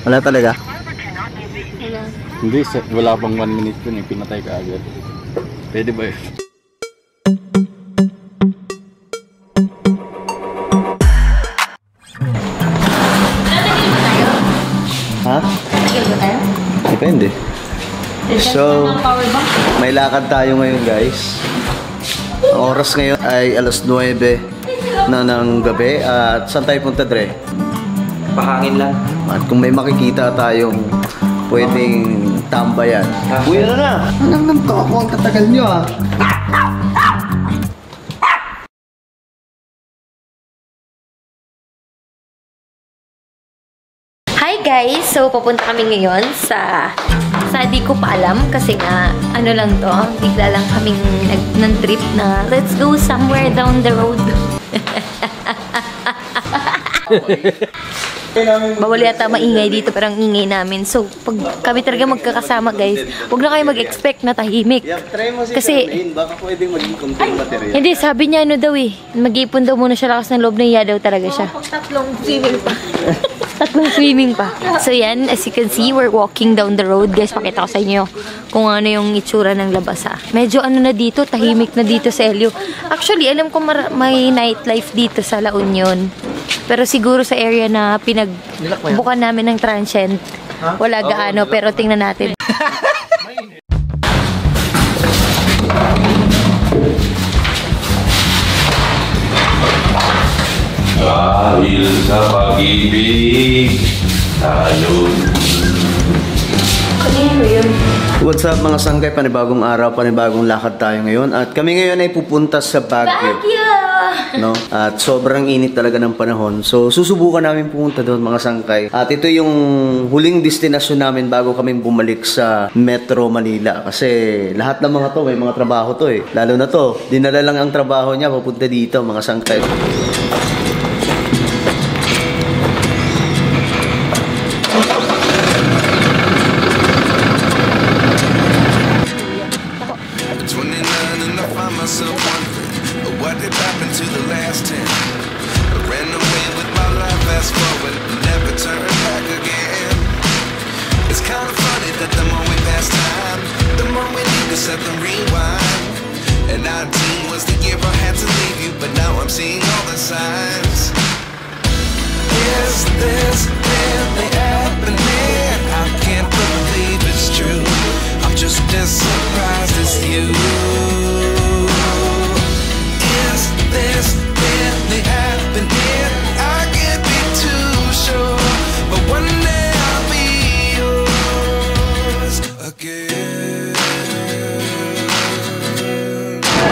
Wala talaga? Wala. Hindi, wala pang 1 minute yun eh. Pinatay ka agad. Pwede ba yun? Ha? Nagil ba tayo? Depende. So, may lakad tayo ngayon guys. Ang oras ngayon ay alas 9 na ng gabi. At saan tayo punta, Dre? Pahangin lang. At kung may makikita tayong pwedeng tambayan. Uwi na na! Anong nang to ako ang tatagal nyo ah? Hi guys! So, papunta kami ngayon sa di ko pa alam kasi nga, ano lang to, bigla lang kaming nag-trip na let's go somewhere down the road. Bawal yata maingay dito, pero ang ingay namin. So, pag kami talaga magkakasama guys, huwag na kayo mag-expect na tahimik. Kasi, baka pwedeng maging content material. hindi, sabi niya ano daw eh, mag-iipon daw muna siya, lakas ng loob na iya daw talaga siya. Tatlong swimming pa. Tatlong swimming pa. So yan, as you can see, we're walking down the road. Guys, pakita ko sa inyo kung ano yung itsura ng labas ha. Medyo ano na dito, tahimik na dito sa Elio. Actually, alam ko may nightlife dito sa La Union. Pero siguro sa area na pinagbukan namin ng transient, wala gaano, pero tingnan natin. Dahil sa pag-ibig, tayo. What's up mga sangkay? Panibagong araw, panibagong lakad tayo ngayon. At kami ngayon ay pupunta sa Baguio. No? At sobrang init talaga ng panahon. So susubukan namin pumunta doon mga sangkay. At ito yung huling destinasyon namin bago kami bumalik sa Metro Manila. Kasi lahat ng mga to, may mga trabaho to eh. Lalo na to, dinala lang ang trabaho niya papunta dito mga sangkay. Set the rewind. And 19 was the year I had to leave you, but now I'm seeing all the signs. Is this really happening? I can't believe it's true. I'm just as surprised as you. Is this really happening? I can't be too sure, but one day I'll be yours again.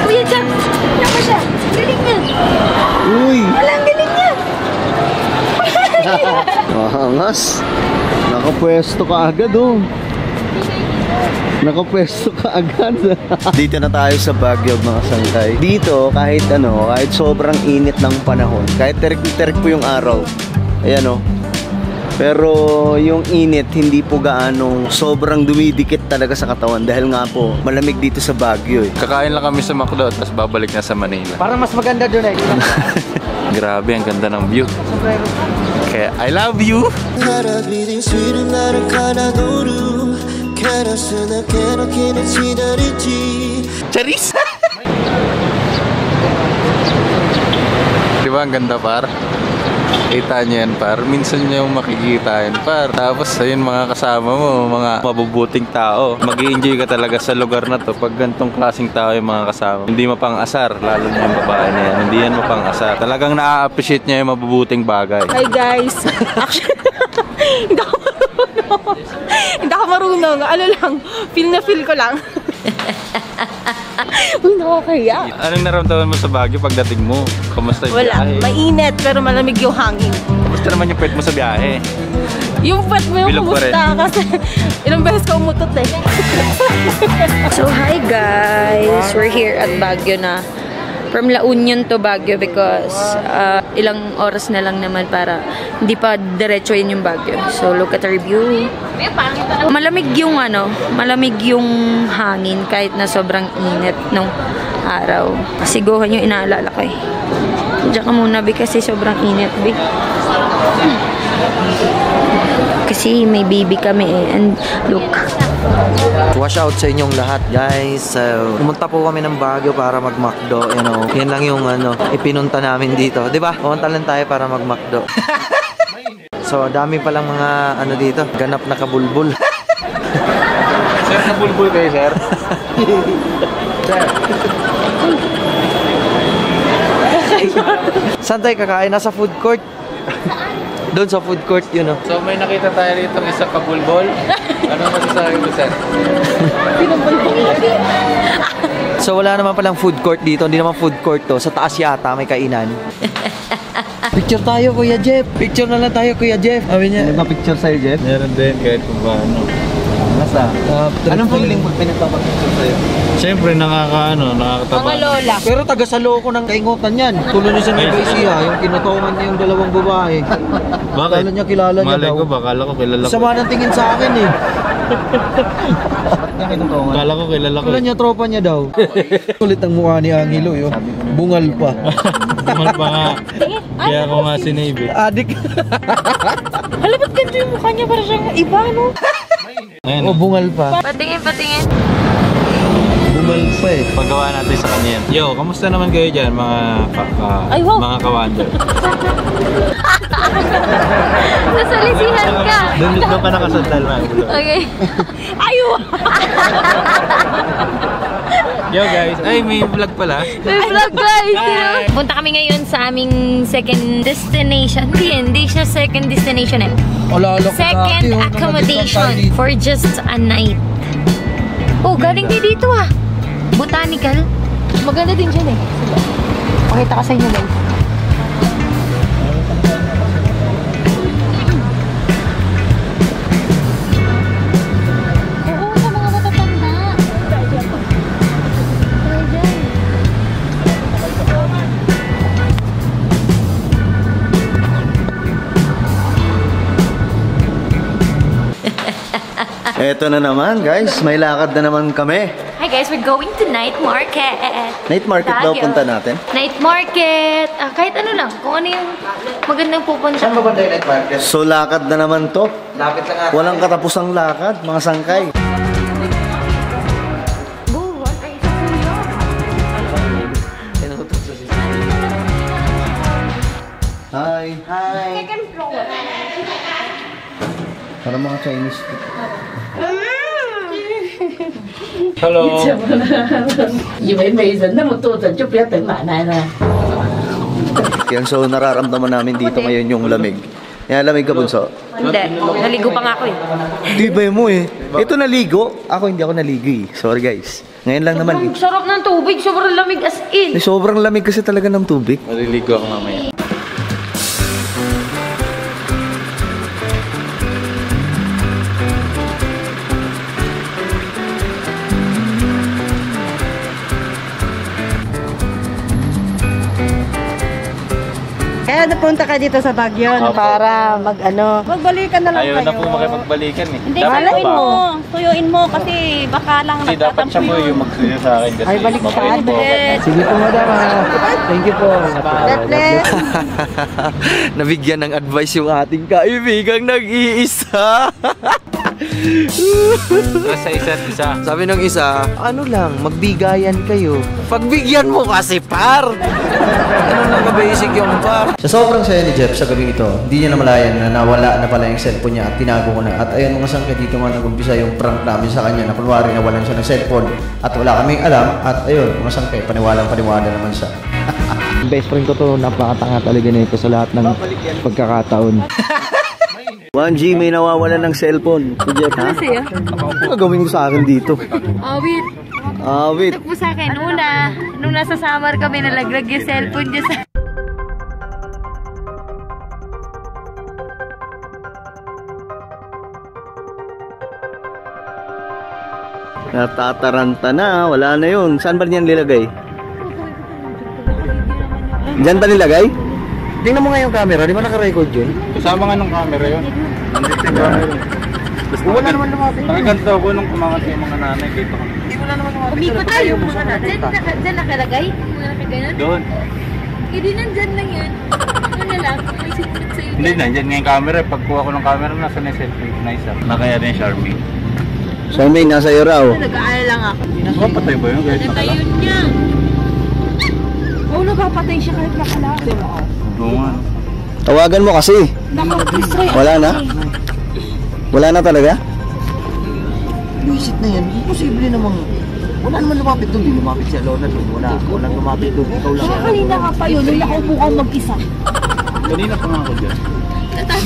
Kuya Jack, ano siya? Galing niya. Uy! Walang galing niya. Mahangas. Nakapwesto ka agad oh. Nakapwesto ka agad. Dito na tayo sa Baguio mga sangkay. Dito kahit ano, kahit sobrang init ng panahon, kahit terik-terik po yung araw. Ayan oh. Pero yung init hindi po gaanong sobrang dumidikit talaga sa katawan dahil nga po malamig dito sa Baguio eh. Kakain lang kami sa McDo tapos babalik na sa Manila. Parang mas maganda doon eh. Grabe, ang ganda ng view. Kaya I love you! Charis! Diba ang ganda par? Kita niyo yan par, minsan niyo yung makikita yan par. Tapos ayun mga kasama mo, mga mabubuting tao. Mag-i-enjoy ka talaga sa lugar na to pag gantong klaseng tao yung mga kasama. Hindi mapang-asar, lalo na yung babae na yan. Hindi yan mapang-asar. Talagang na-appreciate niya yung mabubuting bagay. Hi guys. Actually, hindi ako marunong. Ano lang, feel ko lang. Uy, nakakaya. Anong naramdaman mo sa Baguio pagdating mo? Kamusta yung Wala, biyahe? mainit pero malamig yung hangin. Kamusta naman yung pet mo sa biyahe? Yung pet mo yung Bilog pa rin. kumusta kasi ilang beses ka umutot eh. So hi guys, we're here at Baguio na. From La Union to Baguio because ilang oras na lang naman para hindi pa diretso yun yung Baguio. So look at the review. Malamig yung malamig yung hangin kahit na sobrang init nung araw. Siguhan yung inaalala ko eh. Diyan ka muna, Bi, kasi sobrang init, Bi. Kasi may baby kami eh. And look. Wash out sa inyong lahat, guys. Pumunta po kami ng Baguio para mag-McDo. You know, yan lang yung ipinunta namin dito. Diba? Pumunta lang tayo para mag-McDo. So, dami palang mga dito. Ganap na kabulbul. Sir, nabulbul kayo, sir? Sir. Saan tayo kakain? Nasa food court. Doon sa food court, yun o. So may nakita tayo rito isang kabulbol. Ano masasabi mo, sir? So wala naman palang food court dito. Hindi naman food court to. Sa taas yata may kainan. Picture tayo, Kuya Jeff. Picture na lang tayo, Kuya Jeff. Sabi niya. Ano ba picture sa'yo, Jeff? Meron din kahit kung paano. Nasa? Anong feeling mo pinagpapapicture sa'yo? Siyempre nakakataba. Mga lola. Pero taga Salo ko ng kaingotan yan. Tulad niya sa Nueva yung kinutungan niya yung dalawang babae. Bakit? Kala niya kilala niya Malay daw. ko, bakala ko kilala ko. Sama ng tingin sa akin eh. Bakala ko kilala ko. Kala niya tropa niya daw. Kulit ang mukha ni Angelo yun. Bungal pa. Bungal pa nga. Kaya ako nga sinave. Adik. Hala, ba't ganito yung mukha niya? Para siyang iba, no? Ayun. O bungal pa. Patingin, patingin. Bungal pa eh. Paggawa natin sa kanya yan. Yo, kamusta naman kayo dyan Ay, wow. mga kawander? Nasalisihan ka. Doon pa nakasandal, man. Okay. Ayo! Yo guys, ay may vlog pala. May vlog guys. Punta kami ngayon sa aming second destination. Hindi siya second destination eh. Second accommodation for just a night. Oh, galing din dito ah. Botanical. Maganda din siya eh. Pakita ko sa inyo guys. Oo, sa mga matatanda. Eto na naman, guys. May lakad na naman kami. Hi guys, we're going to night market. Night market daw punta natin. Night market. Kahit ano lang. Kung ano yung magandang pupunta. Saan ba ba tayo night market? So, lakad na naman to. Lapit lang ata. Walang katapusang lakad, mga sangkay. Hi. Hi. Para mga Chinese. Hello. 以为没人那么多人就不要等奶奶了。 Yan, so nararamdaman namin dito ngayon yung lamig. Yan, lamig ka, Bunso? Hindi. Naligo pa nga ako eh. Di ba mo eh? Ito naligo. Ako hindi ako naligo eh. Sorry guys. Ngayon lang naman eh. Ang sarap ng tubig. Sobrang lamig as in. Sobrang lamig kasi talaga ng tubig. Maliligo ako mamaya. Kaya napunta ka dito sa Baguio Opo. para magbalikan na lang Ayaw kayo. na po makipagbalikan eh. Hindi, Dapat tuyuin ba? mo. Tuyuin mo kasi baka lang Kasi dapat siya po yung magsuyo sa akin kasi Ay, balik mabait po. Sige po, madam. Thank you po. God bless. Nabigyan ng advice yung ating kaibigang nag-iisa. Sa isa't isa. Sabi ng isa, ano lang, magbigayan kayo. Pagbigyan mo kasi, par! Ano lang ka-basic yung par? Sa sobrang saya ni Jeff sa gabing ito, hindi niya namalayan na nawala na pala yung cellphone niya at tinago ko na. At ayun mga sangka dito nga nag-umpisa yung prank namin sa kanya na kunwari nawalan siya ng cellphone at wala kaming alam at ayun mga sangka paniwalang paniwala naman siya. Best friend ko to, napakatanga talaga nito sa lahat ng pagkakataon. 1G, may nawawalan ng cellphone. Si Jeff, ha? Ano gagawin ko sa akin dito? Awit. Wait. Ito po sa akin. Nung nasa summer kami, nalaglag yung cellphone niya sa... Natataranta na, wala na yun. Saan ba niyan nilagay? Diyan ba nilagay? Tingnan mo nga yung camera, di ba naka-record yun? Kasama nga ng camera yun. Nandito yung camera. Wala naman lumapit. Nakaganda ako nung kumangat yung mga nanay dito. Hindi wala naman lumapit. Umikot tayo mga na. Diyan nakalagay? Mga nakagano'n? Doon. Hindi nandyan lang yan. Ano na lang, may sumunod sa'yo Hindi, nandiyan nga yung camera. Pagkuha ko ng camera, nasa na yung selfie. Nice ah. Nakaya din Charmaine. Charmaine, nasa iyo raw. Nag-aalala lang ako. Patay ba yun? Kahit nakala? Yun niya. Oo, napapatay siya kahit nakala. Oo nga. Tawagan mo kasi. Wala na? Wala na talaga? Visit na yan. Imposible namang... Wala naman lumapit doon. Hindi lumapit si Alona doon. Walang lumapit doon. Ikaw lang. Kanina ka pa yun, nung nakaupo ka mag-isa. Kanina pa nga ako dyan.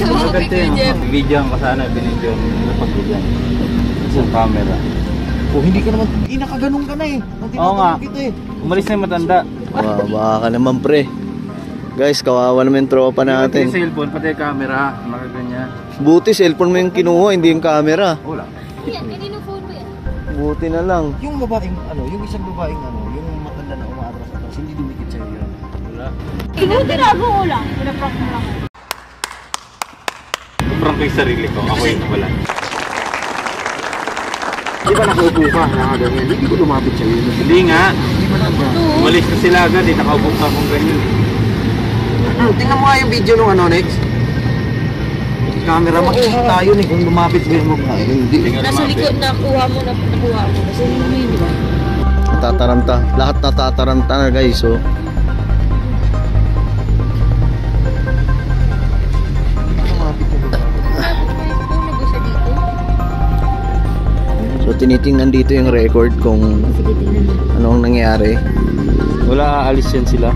Maganda yun. Videoan ka sana. Binidyoan mo na pag-videoan. Sa camera. Oh, hindi ka naman... Hindi nakaganong ka na eh. Oo nga. Umalis na yung matanda. Baka ka naman pre. Guys, kawawa naman yung tropa natin. Pati yung cellphone, pati yung camera. Nakaganyan. Buti, cellphone mo yung kinuha, hindi yung camera. Wala. Buti na lang. Yung babaeng ano, yung isang babaeng ano, yung matanda na umaatras na hindi dumikit sa'yo yun. Wala. Tinago ko lang. Pinaprank mo lang. Prank ko yung sarili ko. Ako yung wala. Di ba nakaupo ka? Nakaganyan. Hindi ko lumapit sa'yo. Hindi nga. Umalis na sila agad. Nakaupo ka akong ganyan. Tingnan mo nga yung video nung ano, next. Camera, makikita yun eh. Kung lumapit ba yung mukha. Hindi. Nasa likod, nakuha mo. Kasi hindi, di ba? Natataranta. Lahat natataranta na guys, so. So tinitingnan dito yung record kung anong nangyari. Wala, aalis yan sila.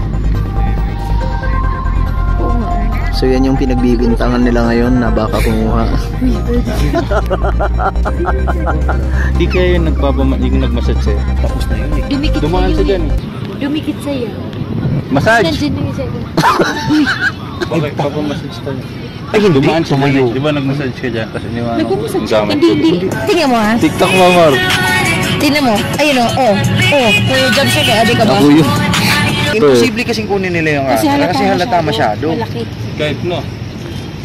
So yan yung pinagbibintangan nila ngayon na baka kumuha. Di kayo yung nagmassage sa'yo. Tapos na yun eh. Dumikit Dumaan sa dyan eh. Dumikit sa'yo. Massage! Nandiyan na yung sa'yo. Okay, papamassage tayo. Ay, hindi. Dumaan sa Tumayo. dyan. Di ba nagmassage ka dyan? Tapos iniwanan ko. Nagmassage ka? Hindi. Tingnan mo ha. TikTok mo, Mar. Tingnan mo. Ayun o. Kuya Johnson eh. Adi ka ba? Ako yun. Imposible kasing kunin nila yung camera kasi halata masyado. Malaki. Kahit no.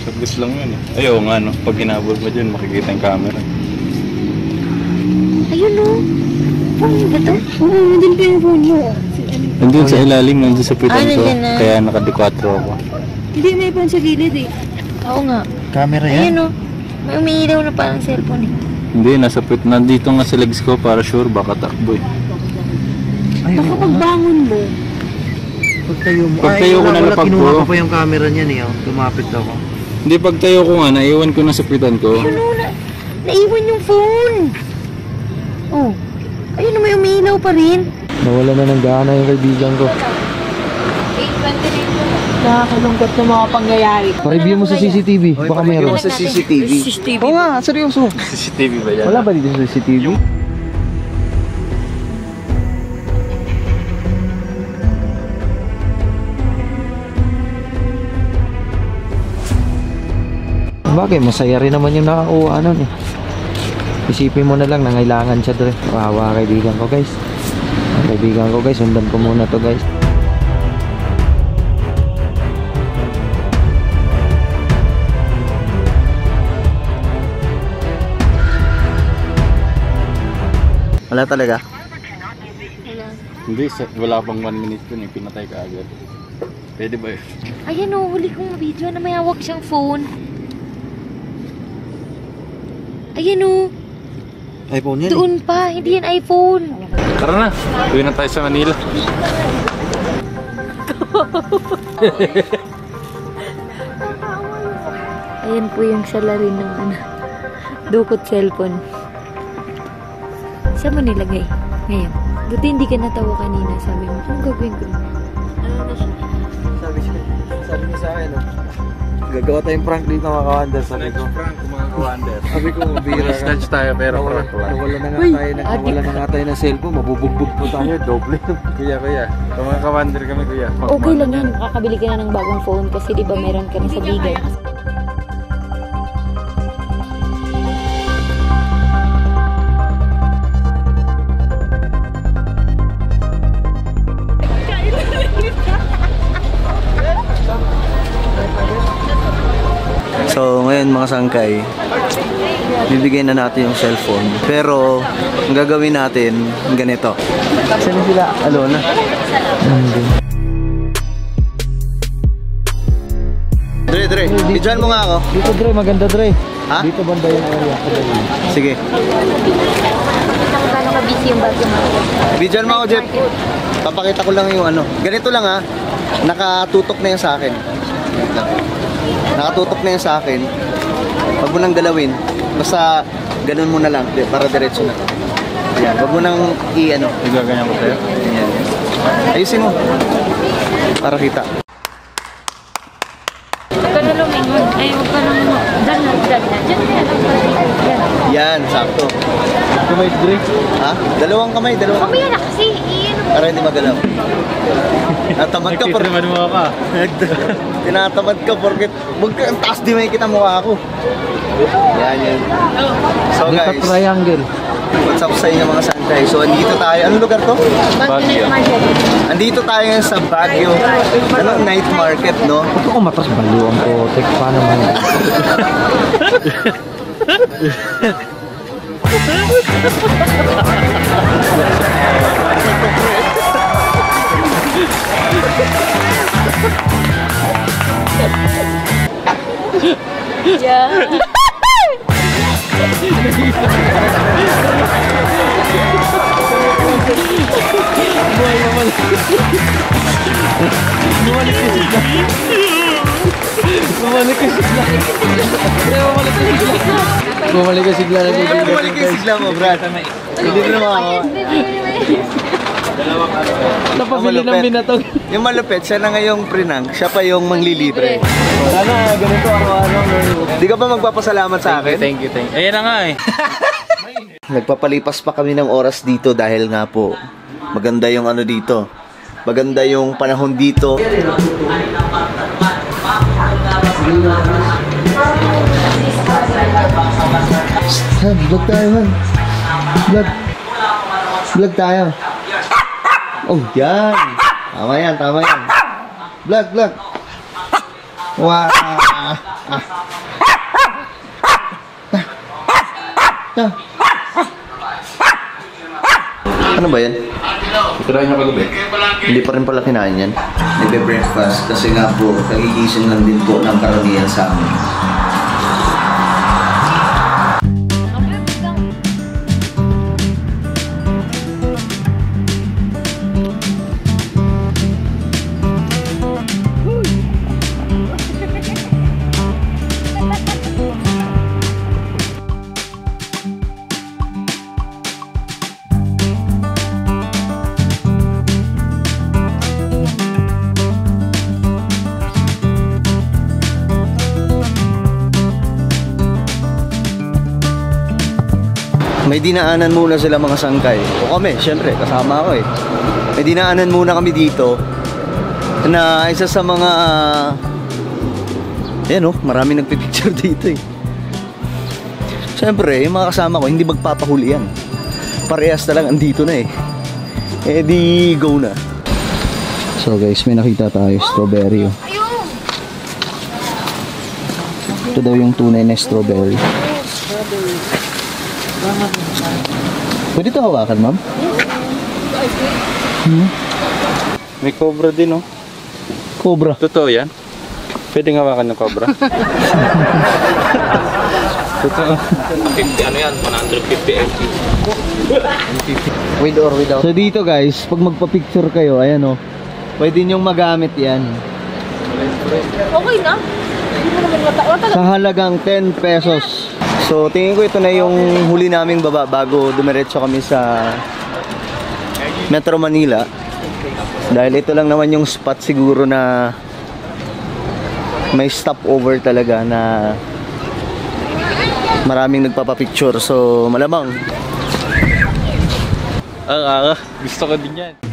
Sablis lang yun eh. Ayaw nga no. Pag hinabol mo dyan, makikita yung camera. Ayun o. Phone ba to? Oo, nandun pa yung phone mo. Nandun sa ilalim, nandun sa pitan ko. nandun na. Kaya naka-4 ako. Hindi, may phone sa gilid eh. Oo nga. Camera yan? Ayun o. May umiilaw na parang cellphone eh. Hindi, nasa pit. Nandito nga sa legs ko para sure baka takbo eh. Baka pagbangon mo. Pagtayo mo. Pagtayo ko na wala, napag kinuha ko. ko pa yung camera niyan eh. Lumapit ako. Hindi, pagtayo ko nga, naiwan ko na sa pitan ko. Ayun o. Naiwan yung phone. Oh. Ayun o, may umiilaw pa rin. Nawala na ng gana yung kaibigan ko. Nakakalungkot ng mga pangyayari. Pa-review mo sa CCTV. Baka meron. Sa CCTV. Oo nga, seryoso. CCTV ba yan? Wala ba dito sa CCTV? Bagay, masaya rin naman yung nakakuha nun eh. Isipin mo na lang na kailangan siya doon. Wawa kaibigan ko guys. Kaibigan ko guys, sundan ko muna to guys. Wala talaga. Hindi, wala pang 1 minute yun eh. Pinatay ka agad. Pwede ba yun? Ayan o, huli kong video na may hawak siyang phone. Ayan o. iPhone yan eh. Doon pa, hindi yan iPhone. Tara na, uwi na tayo sa Manila. Ayan po yung salarin ng dukot cellphone. Saan mo nilagay? Ngayon. Buti hindi ka natawa kanina. Sabi mo, anong gagawin ko? Sabi niya sa akin, gagawa tayong prank dito mga kawander. Sabi ko, Prank, mga kawander. sabi ko, mabira ka. Snatch tayo pero prank lang. Nawala na nga tayo ng cellphone, mabubugbog po tayo, doble. Kuya, mga kawander kami kuya. Okay lang yan. Makakabili ka na ng bagong phone kasi di ba meron ka na sa bigay. So ngayon mga sangkay, bibigyan na natin yung cellphone. Pero ang gagawin natin ganito. Saan sila? Alona. Dre. Dre. Bidyan mo nga ako. Dito Dre, maganda Dre. Ha? Dito banda yung area. Sige. Kano ka busy yung Baguio Market? Bidyan mo ako, Jeff. Papakita ko lang yung ano. Ganito lang ha. Nakatutok na yan sa akin. Wait lang. Nakatutok na yan sa akin. Huwag mo nang galawin. Basta ganun mo na lang. Para diretso na. Ayan. Huwag mo nang i-ano. Igaganyan ko sa'yo. Ayan. Ayusin mo. Para kita. Huwag ka na lumingon. Ay, huwag ka nang... Diyan na. Diyan na. Yan, sakto. Kamay, Dre. Ha? Dalawang kamay. Mamaya na kasi. Para hindi magalaw. Natamad ka por. Naman mo ka. Tinatamad ka porket ang taas di may kita mukha ako. Yan. So guys, Triangle. what's up sa inyo mga santay? So andito tayo. Anong lugar to? Baguio. Andito tayo sa Baguio. Night market, no? Ito ko matras baliw ang potek. Paano man? Yeah. Bumalik ka sigla na dito. Bumalik yung sigla mo, Brad. Hindi na naman ako. Napabili ng binatog. Yung malupit, siya na ngayong prinang. Siya pa yung manglilibre. Sana ganito ako Di ka ba magpapasalamat sa akin? Thank you. Ayan na nga eh. Nagpapalipas pa kami ng oras dito dahil nga po maganda yung ano dito. Maganda yung panahon dito. Vlog tayo man. Vlog tayo. Oh, yan. Tama yan. Vlog. Wow. Ano ba yan? Try niya pag-ubi. Hindi pa rin pala kinain yan. Nagbe-breakfast kasi nga po, nagigising lang din po ng karamihan sa amin. May dinaanan muna sila mga sangkay. O kami, syempre, kasama ako eh. May dinaanan muna kami dito na isa sa mga ayan oh, marami nagpipicture dito eh. Syempre, yung mga kasama ko, hindi magpapahuli yan. Parehas na lang, andito na eh. Eh di go na. So guys, may nakita tayo, strawberry oh. Ito daw yung tunay na strawberry. Pwede ito hawakan, ma'am? May cobra din, oh. Cobra. Totoo yan? Pwede hawakan ng cobra? Totoo. 50 ano yan? 150 mg. With or without? So dito guys, pag magpa-picture kayo, ayan oh. Pwede nyong magamit yan. Okay na. Sa halagang 10 pesos. So tingin ko ito na yung huli naming baba bago dumiretso kami sa Metro Manila. Dahil ito lang naman yung spot siguro na may stopover talaga na maraming nagpapapicture. So malamang Gusto ko din yan.